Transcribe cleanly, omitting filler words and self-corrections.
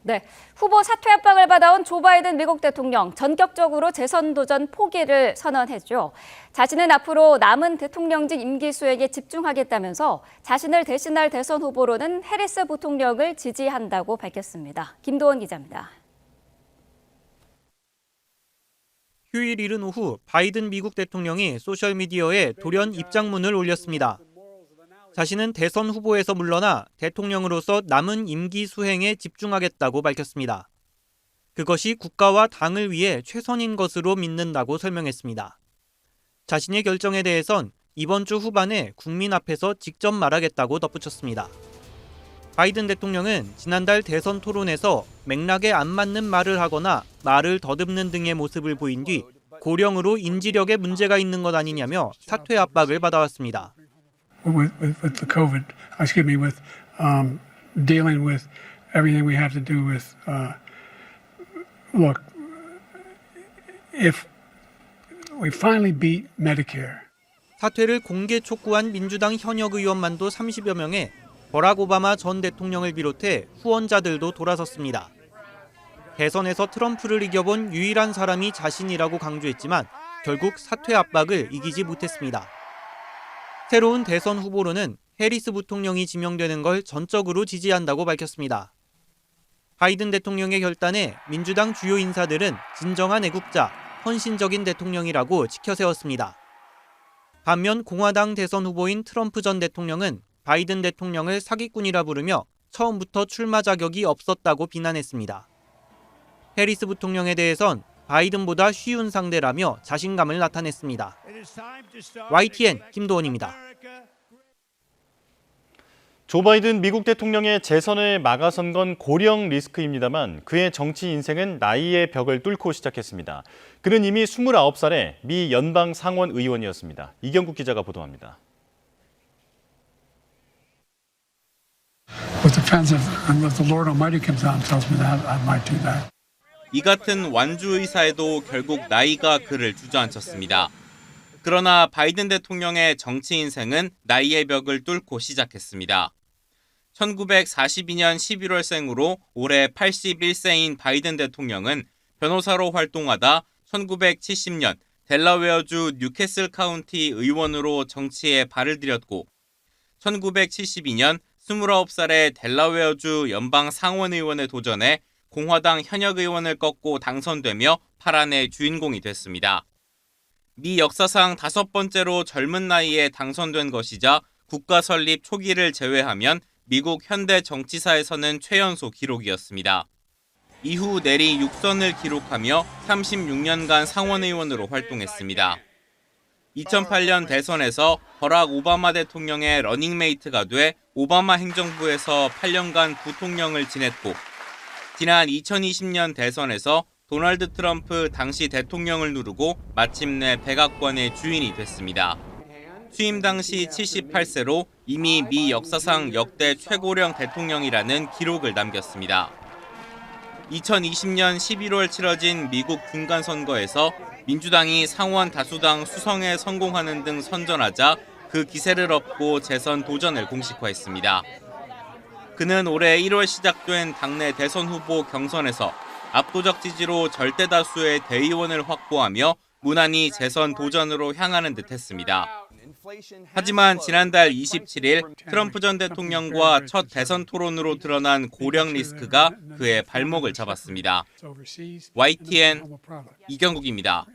네, 후보 사퇴 압박을 받아온 조 바이든 미국 대통령 전격적으로 재선 도전 포기를 선언했죠. 자신은 앞으로 남은 대통령직 임기 수행에 집중하겠다면서 자신을 대신할 대선 후보로는 해리스 부통령을 지지한다고 밝혔습니다. 김도원 기자입니다. 휴일 이른 오후 바이든 미국 대통령이 소셜미디어에 돌연 입장문을 올렸습니다. 자신은 대선 후보에서 물러나 대통령으로서 남은 임기 수행에 집중하겠다고 밝혔습니다. 그것이 국가와 당을 위해 최선인 것으로 믿는다고 설명했습니다. 자신의 결정에 대해선 이번 주 후반에 국민 앞에서 직접 말하겠다고 덧붙였습니다. 바이든 대통령은 지난달 대선 토론에서 맥락에 안 맞는 말을 하거나 말을 더듬는 등의 모습을 보인 뒤 고령으로 인지력에 문제가 있는 것 아니냐며 사퇴 압박을 받아왔습니다. with the COVID, with dealing with everything we have to do with, look, if we finally beat Medicare. 사퇴를 공개 촉구한 민주당 현역 의원만도 30여 명에 버락 오바마 전 대통령을 비롯해 후원자들도 돌아섰습니다. 대선에서 트럼프를 이겨본 유일한 사람이 자신이라고 강조했지만 결국 사퇴 압박을 이기지 못했습니다. 새로운 대선 후보로는 해리스 부통령이 지명되는 걸 전적으로 지지한다고 밝혔습니다. 바이든 대통령의 결단에 민주당 주요 인사들은 진정한 애국자, 헌신적인 대통령이라고 치켜세웠습니다. 반면 공화당 대선 후보인 트럼프 전 대통령은 바이든 대통령을 사기꾼이라 부르며 처음부터 출마 자격이 없었다고 비난했습니다. 해리스 부통령에 대해선 바이든보다 쉬운 상대라며 자신감을 나타냈습니다. YTN 김도원입니다. 조 바이든 미국 대통령의 재선을 막아선 건 고령 리스크입니다만 그의 정치 인생은 나이의 벽을 뚫고 시작했습니다. 그는 이미 29살에 미 연방 상원 의원이었습니다. 이경국 기자가 보도합니다. With the fence of the Lord Almighty comes out and tells me that I might do that. 이 같은 완주 의사에도 결국 나이가 그를 주저앉혔습니다. 그러나 바이든 대통령의 정치 인생은 나이의 벽을 뚫고 시작했습니다. 1942년 11월생으로 올해 81세인 바이든 대통령은 변호사로 활동하다 1970년 델라웨어주 뉴캐슬 카운티 의원으로 정치에 발을 들였고 1972년 29살에 델라웨어주 연방 상원의원에 도전해 공화당 현역 의원을 꺾고 당선되며 파란의 주인공이 됐습니다. 미 역사상 5번째로 젊은 나이에 당선된 것이자 국가 설립 초기를 제외하면 미국 현대 정치사에서는 최연소 기록이었습니다. 이후 내리 6선을 기록하며 36년간 상원의원으로 활동했습니다. 2008년 대선에서 버락 오바마 대통령의 러닝메이트가 돼 오바마 행정부에서 8년간 부통령을 지냈고 지난 2020년 대선에서 도널드 트럼프 당시 대통령을 누르고 마침내 백악관의 주인이 됐습니다. 취임 당시 78세로 이미 미 역사상 역대 최고령 대통령이라는 기록을 남겼습니다. 2020년 11월 치러진 미국 중간선거에서 민주당이 상원 다수당 수성에 성공하는 등 선전하자 그 기세를 얻고 재선 도전을 공식화했습니다. 그는 올해 1월 시작된 당내 대선 후보 경선에서 압도적 지지로 절대 다수의 대의원을 확보하며 무난히 재선 도전으로 향하는 듯 했습니다. 하지만 지난달 27일 트럼프 전 대통령과 첫 대선 토론으로 드러난 고령 리스크가 그의 발목을 잡았습니다. YTN 이경국입니다.